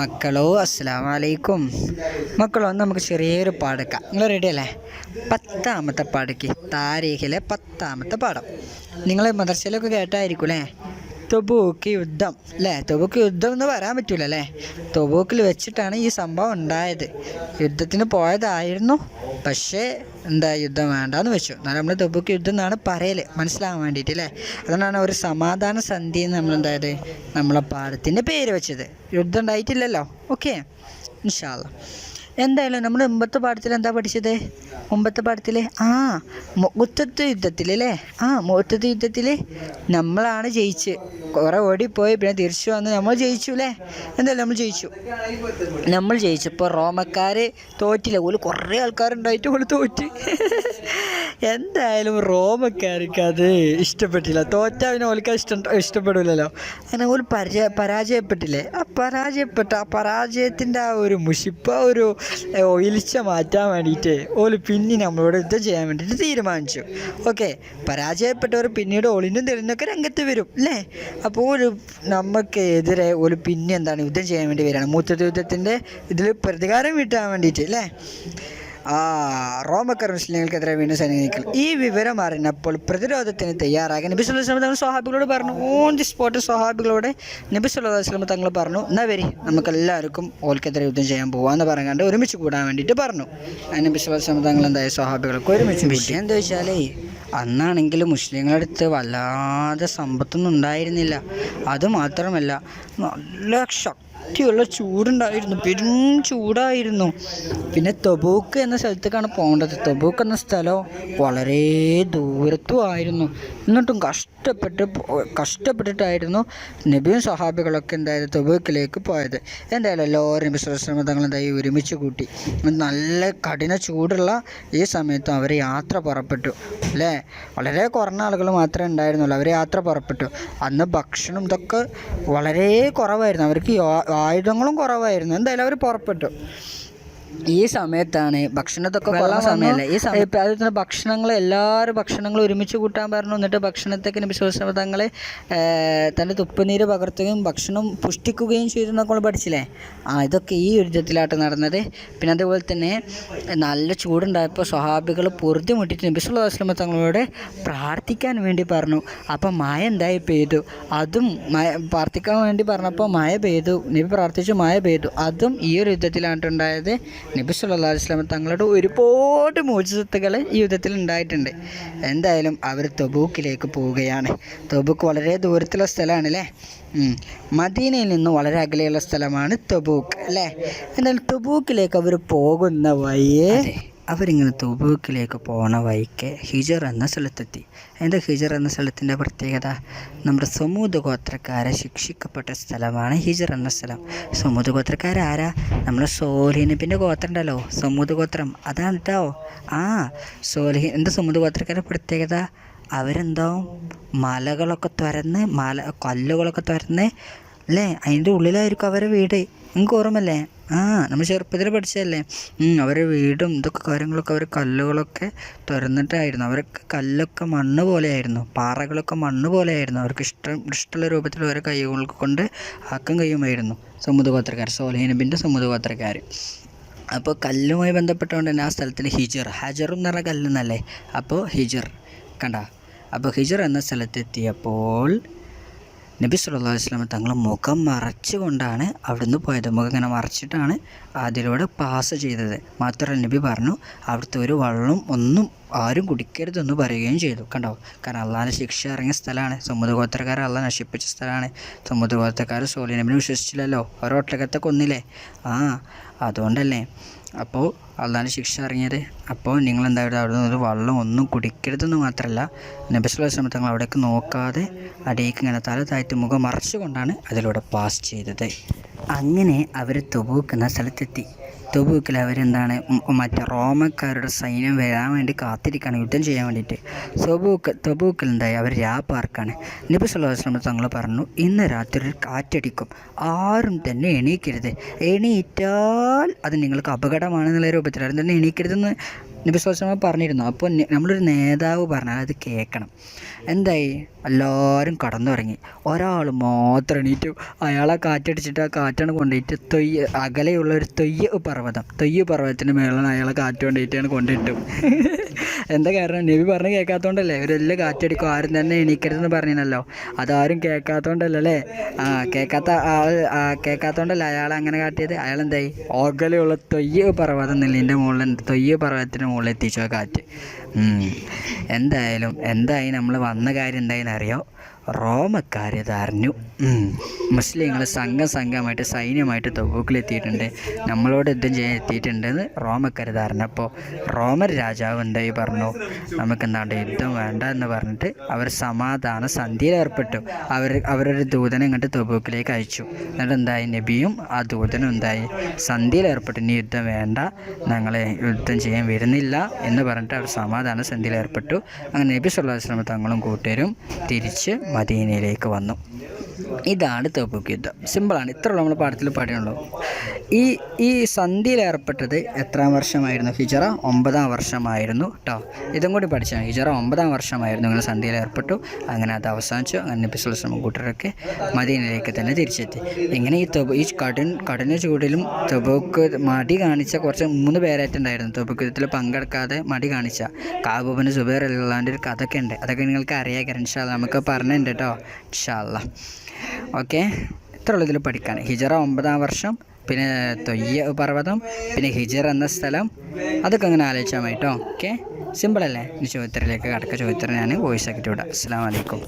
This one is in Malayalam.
മക്കളോ അസ്സലാമു അലൈക്കും. മക്കളോ നമുക്ക് ചെറിയൊരു പാടെടുക്കാം. നിങ്ങൾ റെഡി അല്ലേ? 10ാമത്തെ പാടേക്ക് താരീഖിലെ 10ാമത്തെ പാഠം. നിങ്ങൾ മദ്രസയിലൊക്കെ കേട്ടായിരിക്കും അല്ലേ? തൊബൂക്ക് യുദ്ധം അല്ലേ? തൊബൂക്ക് യുദ്ധം എന്ന് പറയാൻ പറ്റൂല അല്ലേ? തൊബൂക്കിൽ വെച്ചിട്ടാണ് ഈ സംഭവം ഉണ്ടായത്. യുദ്ധത്തിന് പോയതായിരുന്നു, പക്ഷേ യുദ്ധം വേണ്ടാന്ന് വെച്ചു. എന്നാൽ നമ്മൾ തൊബൂക്ക് യുദ്ധം എന്നാണ് പറയല്, മനസ്സിലാകാൻ വേണ്ടിയിട്ട് അല്ലേ? അതുകൊണ്ടാണ് ഒരു സമാധാന സന്ധി എന്ന് നമ്മളെ പാഠത്തിൻ്റെ പേര് വെച്ചത്. യുദ്ധം ഉണ്ടായിട്ടില്ലല്ലോ. ഓക്കെ, ഇൻഷാ അല്ലാഹ്. എന്തായാലും നമ്മൾ മുമ്പത്തെ പാഠത്തിൽ എന്താ പഠിച്ചത്? മുമ്പത്തെ പാഠത്തിൽ മുഅ്തത്ത് യുദ്ധത്തിൽ അല്ലേ? മുഅ്തത്ത് യുദ്ധത്തിൽ നമ്മളാണ് ജയിച്ച്. കുറേ ഓടിപ്പോയി, പിന്നെ തിരിച്ചു വന്ന് നമ്മൾ ജയിച്ചു അല്ലേ? എന്തായാലും നമ്മൾ ജയിച്ചപ്പോൾ റോമക്കാർ തോറ്റില്ല. ഓല് കുറേ ആൾക്കാരുണ്ടായിട്ട് ഓല് തോറ്റ്. എന്തായാലും റോമക്കാർക്ക് അത് ഇഷ്ടപ്പെട്ടില്ല. തോറ്റാ പിന്നെ ഓൽക്ക് ഇഷ്ടപ്പെടില്ലല്ലോ. അങ്ങനെ ഓല് പരാജയപ്പെട്ടില്ലേ? ആ പരാജയത്തിൻ്റെ ആ ഒരു മുഷിപ്പ്, ഒരു ഒലിച്ച മാറ്റാൻ വേണ്ടിയിട്ട് ഓല് പിന്നെ നമ്മളോട് യുദ്ധം ചെയ്യാൻ വേണ്ടിയിട്ട് തീരുമാനിച്ചു. ഓക്കെ, പരാജയപ്പെട്ടവർ പിന്നീട് ഒളിഞ്ഞും തെളിഞ്ഞൊക്കെ രംഗത്ത് വരും അല്ലേ? അപ്പോൾ നമുക്ക് എതിരെ ഒരു പിന്നെ യുദ്ധം ചെയ്യാൻ വേണ്ടി വരികയാണ്. മുഅ്തത്ത് യുദ്ധത്തിൻ്റെ ഇതിൽ പ്രതികാരം വീട്ടാൻ വേണ്ടിയിട്ട് അല്ലേ? റോമക്കാർ മുസ്ലിങ്ങൾക്കെതിരെ വീണ്ടും സൈനികർ. ഈ വിവരം അറിഞ്ഞപ്പോൾ പ്രതിരോധത്തിന് തയ്യാറാകാൻ നബി സല്ലല്ലാഹു അലൈഹി വസല്ലം തങ്ങൾ സ്വഹാബികളോട് പറഞ്ഞു. ഓൺ ദി സ്പോട്ട് സ്വഹാബികളോട് നബി സല്ലല്ലാഹു അലൈഹി വസല്ലം തങ്ങൾ പറഞ്ഞു, എന്നാ വരി നമുക്കെല്ലാവർക്കും ഓൽക്കെതിരെ യുദ്ധം ചെയ്യാൻ പോകാമെന്ന് പറഞ്ഞാണ്ട് ഒരുമിച്ച് കൂടാൻ വേണ്ടിയിട്ട് പറഞ്ഞു. നബി സല്ലല്ലാഹു അലൈഹി വസല്ലം തങ്ങൾ സ്വഹാബികൾക്ക് ഒരുമിച്ച്. വിഷയം എന്താ വെച്ചാലേ, അന്നാണെങ്കിൽ മുസ്ലിങ്ങളുടെ അടുത്ത് വല്ലാതെ സമ്പത്തൊന്നും ഉണ്ടായിരുന്നില്ല. അതുമാത്രമല്ല, നല്ല ശക്തിയുള്ള ചൂടുണ്ടായിരുന്നു, പെരും ചൂടായിരുന്നു. പിന്നെ തബൂക്ക് എന്ന സ്ഥലത്തേക്കാണ് പോകേണ്ടത്. തബൂക്ക് എന്ന സ്ഥലം വളരെ ദൂരത്തും ആയിരുന്നു. എന്നിട്ടും കഷ്ടപ്പെട്ടിട്ടായിരുന്നു നബിയും സഹാബികളൊക്കെ തബൂക്കിലേക്ക് പോയത്. എന്തായാലും എല്ലാവരും നബി സല്ലല്ലാഹു അലൈഹി വസല്ലം തങ്ങൾ ഒരുമിച്ച് കൂട്ടി. നല്ല കഠിന ചൂടുള്ള ഈ സമയത്തും അവർ യാത്ര പുറപ്പെട്ടു അല്ലേ? വളരെ കുറഞ്ഞ ആളുകൾ മാത്രമേ ഉണ്ടായിരുന്നുള്ളൂ. അവർ യാത്ര പുറപ്പെട്ടു. അന്ന് ഭക്ഷണം ഇതൊക്കെ വളരെ കുറവായിരുന്നു, അവർക്ക് ആയുധങ്ങളും കുറവായിരുന്നു. എന്തായാലും അവർ പുറപ്പെട്ടു. ഈ സമയത്താണ് ഭക്ഷണത്തൊക്കെ കുറഞ്ഞ സമയമല്ലേ? ഈ സമയത്ത് അതിൽ എല്ലാവരും ഭക്ഷണങ്ങളും ഒരുമിച്ച് കൂട്ടാൻ പറഞ്ഞു. എന്നിട്ട് ഭക്ഷണത്തേക്ക് നബി സല്ലല്ലാഹു അലൈഹി വസല്ലം തങ്ങൾ തൻ്റെ തുപ്പുനീര് പകർത്തുകയും ഭക്ഷണം പുഷ്ടിക്കുകയും ചെയ്തു എന്നൊക്കെ നമ്മൾ പഠിച്ചില്ലേ? ഇതൊക്കെ ഈ യുദ്ധത്തിലായിട്ട് നടന്നത്. പിന്നെ അതുപോലെ തന്നെ നല്ല ചൂടുണ്ടായപ്പോൾ സ്വഹാബികൾ പൊറുതി മുട്ടിയിട്ട് നബി സല്ലല്ലാഹു അലൈഹി വസല്ലം തങ്ങളോട് പ്രാർത്ഥിക്കാൻ വേണ്ടി പറഞ്ഞു. അപ്പം മഴ പെയ്തു. അതും പ്രാർത്ഥിക്കാൻ വേണ്ടി പറഞ്ഞപ്പോൾ മഴ പെയ്തു. നബി പ്രാർത്ഥിച്ചു, മഴ പെയ്തു. അതും ഈ ഒരു യുദ്ധത്തിലായിട്ടുണ്ടായത്. നബി സല്ലല്ലാഹു അലൈഹി വസല്ലം തങ്ങളുടെ ഒരുപാട് മോചിതത്തുകൾ ഈ യുദ്ധത്തിൽ ഉണ്ടായിട്ടുണ്ട്. എന്തായാലും അവർ തബൂക്കിലേക്ക് പോവുകയാണ്. തബൂക്ക് വളരെ ദൂരത്തുള്ള സ്ഥലമാണ് അല്ലേ? മദീനയിൽ നിന്ന് വളരെ അകലെയുള്ള സ്ഥലമാണ് തബൂക്ക് അല്ലേ? എന്നാൽ തബൂക്കിലേക്ക് അവർ പോകുന്ന വഴിയെ അവരിങ്ങനെ തബൂക്കിലേക്ക് പോണ വഴിക്ക് ഹിജർ എന്ന സ്ഥലത്തെത്തി. എന്താ ഹിജർ എന്ന സ്ഥലത്തിൻ്റെ പ്രത്യേകത? നമ്മുടെ സമൂദ് ഗോത്രക്കാരെ ശിക്ഷിക്കപ്പെട്ട സ്ഥലമാണ് ഹിജർ എന്ന സ്ഥലം. സമൂദ് ഗോത്രക്കാരാരാ? നമ്മുടെ സോലിഹ് നബിൻ്റെ ഗോത്രം ഉണ്ടല്ലോ, സമൂദ് ഗോത്രം. അതാണ് കേട്ടോ. സോലിഹ് എന്താ സമൂദ് ഗോത്രക്കാരുടെ പ്രത്യേകത? അവരെന്താവും മലകളൊക്കെ തുറന്ന് കല്ലുകളൊക്കെ തുറന്ന് അല്ലേ? അതിൻ്റെ ഉള്ളിലായിരിക്കും അവരെ വീട്. നിങ്ങൾക്ക് ഓർമ്മല്ലേ? നമ്മൾ ചെറുപ്പത്തിൽ പഠിച്ചതല്ലേ? അവരുടെ വീടും ഇതൊക്കെ കാര്യങ്ങളൊക്കെ അവർ കല്ലുകളൊക്കെ തുറന്നിട്ടായിരുന്നു. അവർക്ക് കല്ലൊക്കെ മണ്ണ് പോലെയായിരുന്നു, പാറകളൊക്കെ മണ്ണ് പോലെയായിരുന്നു. അവർക്ക് ഇഷ്ടമുള്ള രൂപത്തിൽ ഓരോ കൈകൾക്ക് കൊണ്ട് ആക്കാൻ കഴിയുമായിരുന്നു സമൂദ് ഗോത്രക്കാർ, സോലിഹ് നബിൻ്റെ സമൂദ് ഗോത്രക്കാർ. അപ്പോൾ കല്ലുമായി ബന്ധപ്പെട്ടുകൊണ്ട് തന്നെ ആ സ്ഥലത്തിന് ഹജറും എന്ന് പറഞ്ഞ കല്ലെന്നല്ലേ? അപ്പോൾ ഹിജർ കണ്ട. അപ്പോൾ ഹിജർ എന്ന സ്ഥലത്തെത്തിയപ്പോൾ നബി സല്ലല്ലാഹു അലൈഹി വസല്ലം തങ്ങൾ മുഖം മറച്ചുകൊണ്ടാണ് അവിടുന്ന് പോയത്. മുഖം ഇങ്ങനെ മറച്ചിട്ടാണ് അതിലൂടെ പാസ് ചെയ്തത്. മാത്രമല്ല നബി പറഞ്ഞു, അവിടുത്തെ ഒരു വെള്ളം ഒന്നും ആരും കുടിക്കരുതെന്ന് പറയുകയും ചെയ്തു. കണ്ടോ? കാരണം അള്ളാഹിൻ്റെ ശിക്ഷ ഇറങ്ങിയ സ്ഥലമാണ്. സമൂദ് ഗോത്രക്കാരെ അള്ളാഹ് നശിപ്പിച്ച സ്ഥലമാണ്. സമൂദ് ഗോത്രക്കാർ സോലിഹ് നബിനെ വിശ്വസിച്ചില്ലല്ലോ, ഓരോ ഒട്ടകത്തെ കൊന്നില്ലേ? അതുകൊണ്ടല്ലേ അപ്പോൾ അള്ളാഹിൻ്റെ ശിക്ഷ ഇറങ്ങിയത്. അപ്പോൾ നിങ്ങളെന്തായാലും അവിടെ നിന്ന് ഒരു വെള്ളം ഒന്നും കുടിക്കരുതെന്ന് മാത്രമല്ല, നബി സല്ലല്ലാഹു അലൈഹി വസല്ലം തങ്ങൾ അവിടേക്ക് നോക്കാതെ അടിയിലേക്ക് ഇങ്ങനെ തല താഴ്ത്തി മുഖം മറച്ചുകൊണ്ടാണ് അതിലൂടെ പാസ് ചെയ്തത്. അങ്ങനെ അവർ തബൂക്ക് എന്ന സ്ഥലത്തെത്തി. തബൂക്കിൽ അവരെന്താണ് മറ്റേ റോമക്കാരുടെ സൈന്യം വരാൻ വേണ്ടി കാത്തിരിക്കുകയാണ്, യുദ്ധം ചെയ്യാൻ വേണ്ടിയിട്ട്. തബൂക്കിൽ അവർ പാർക്കാണ്. നബി സല്ലല്ലാഹു അലൈഹി വസല്ലം തങ്ങൾ പറഞ്ഞു, ഇന്ന് രാത്രി ഒരു കാറ്റടിക്കും, ആരും തന്നെ എണീക്കരുത്. എണീറ്റാൽ അത് നിങ്ങൾക്ക് അപകടമാണെന്നുള്ള രൂപത്തിൽ ആരും തന്നെ എണീക്കരുതെന്ന് നബി സ്വല്ലല്ലാഹു അലൈഹി വസല്ലം പറഞ്ഞിരുന്നു. അപ്പോൾ നമ്മളൊരു നേതാവ് പറഞ്ഞാൽ അത് കേൾക്കണം. എന്തായി, എല്ലാവരും കടന്നുറങ്ങി. ഒരാൾ മാത്രം എണീറ്റു. അയാളെ കാറ്റടിച്ചിട്ട് ആ കാറ്റാണ് കൊണ്ടുപോയിട്ട് അകലെയുള്ള ഒരു തൊയ്യ് പർവ്വതത്തിൻ്റെ മേളിലാണ് അയാളെ കാറ്റ് കൊണ്ടുപോയിട്ടാണ് കൊണ്ടിട്ടു. എന്താ കാരണം, നബി പറഞ്ഞ് കേൾക്കാത്തതുകൊണ്ടല്ലേ. ഇവരെല്ലാം കാറ്റടിക്കും, ആരും തന്നെ എണീക്കരുതെന്ന് പറഞ്ഞിരുന്നല്ലോ. അതാരും കേൾക്കാത്തതുകൊണ്ടല്ലേ. കേൾക്കാത്തതുകൊണ്ടല്ല അയാൾ അങ്ങനെ കാട്ടിയത്. അയാളെന്തായി, അകലെയുള്ള തൊയ്യ് പർവ്വതം നെല്ലിൻ്റെ മുകളിൽ, തൊയ്യ് പർവ്വതത്തിൻ്റെ മുകളിൽ എത്തിച്ചു ആ കാറ്റ്. എന്തായി നമ്മൾ വന്ന കാര്യം എന്തായെന്നറിയോ? റോമക്കാരിത് അറിഞ്ഞു. മുസ്ലിങ്ങൾ സംഘമായിട്ട് സൈന്യമായിട്ട് തബൂക്കിലെത്തിയിട്ടുണ്ട്, നമ്മളോട് യുദ്ധം ചെയ്യാൻ എത്തിയിട്ടുണ്ടെന്ന് റോമക്കാരിത് അറിഞ്ഞപ്പോൾ റോമൻ രാജാവ് എന്തായി പറഞ്ഞു, നമുക്കെന്താണ്ട് യുദ്ധം വേണ്ട എന്ന് പറഞ്ഞിട്ട് അവർ സമാധാന സന്ധിയിൽ ഏർപ്പെട്ടു. അവരൊരു ദൂതനെ ഇങ്ങോട്ട് തബൂക്കിലേക്ക് അയച്ചു. എന്നിട്ട് എന്തായി, നബിയും ആ ദൂതനും എന്തായി സന്ധിയിൽ ഏർപ്പെട്ടു. ഇനി യുദ്ധം വേണ്ട, ഞങ്ങളെ യുദ്ധം ചെയ്യാൻ വരുന്നില്ല എന്ന് പറഞ്ഞിട്ട് അവർ സമാധാന സന്ധിയിൽ ഏർപ്പെട്ടു. അങ്ങനെ നബി സല്ലല്ലാഹു അലൈഹി വസല്ലം തങ്ങളും കൂട്ടരും തിരിച്ച് മദീനയിലേക്ക് വന്നു. ഇതാണ് തബൂക്ക് യുദ്ധം. സിമ്പിളാണ്. ഇത്രയുള്ള നമ്മൾ പാഠത്തിൽ പാടിയുള്ളൂ. ഈ സന്ധിയിൽ ഏർപ്പെട്ടത് എത്രാം വർഷമായിരുന്നു? ഹിജറ 9-ാം വർഷമായിരുന്നു കേട്ടോ. ഇതും കൂടി പഠിച്ചാൽ ഹിജറ 9-ാം വർഷമായിരുന്നു ഇങ്ങനെ സന്ധിയിൽ ഏർപ്പെട്ടു. അങ്ങനെ അത് അവസാനിച്ചു. അങ്ങനെ നബി സല്ലല്ലാഹു അലൈഹി വസല്ലം കൂട്ടരൊക്കെ മദീനയിലേക്ക് തന്നെ തിരിച്ചെത്തി. ഇങ്ങനെ ഈ കഠിന ചൂടിലും തബൂക്ക് മടി കാണിച്ച കുറച്ച് 3 പേരായിട്ടുണ്ടായിരുന്നു. തബൂക്ക് യുദ്ധത്തിൽ പങ്കെടുക്കാതെ മടി കാണിച്ച കഅബ് ഇബ്നു സുബൈർ റളിയല്ലാഹുവിൻ്റെ ഒരു കഥയൊക്കെ ഉണ്ട്. അതൊക്കെ നിങ്ങൾക്ക് അറിയാം. ഇൻഷാ അല്ലാഹ് നമുക്ക് പറഞ്ഞിട്ടുണ്ട് കേട്ടോ. ഇൻഷാ അല്ലാഹ്. ഓക്കെ, ഇത്രയുള്ള ഇതിൽ പഠിക്കാൻ. ഹിജറ 9-ാം വർഷം, പിന്നെ തൊയ്യ പർവ്വതം, പിന്നെ ഹിജർ എന്ന സ്ഥലം, അതൊക്കെ അങ്ങനെ ആലോചിച്ചാൽ മതി കേട്ടോ. ഓക്കെ, സിമ്പിളല്ലേ? ഇനി ചോദ്യത്തിലേക്ക് കടക്ക. ചോദ്യത്തിന് ഞാൻ വോയിസ് ആക്കിയിട്ട് വിടാം. അസ്സലാമു അലൈക്കും.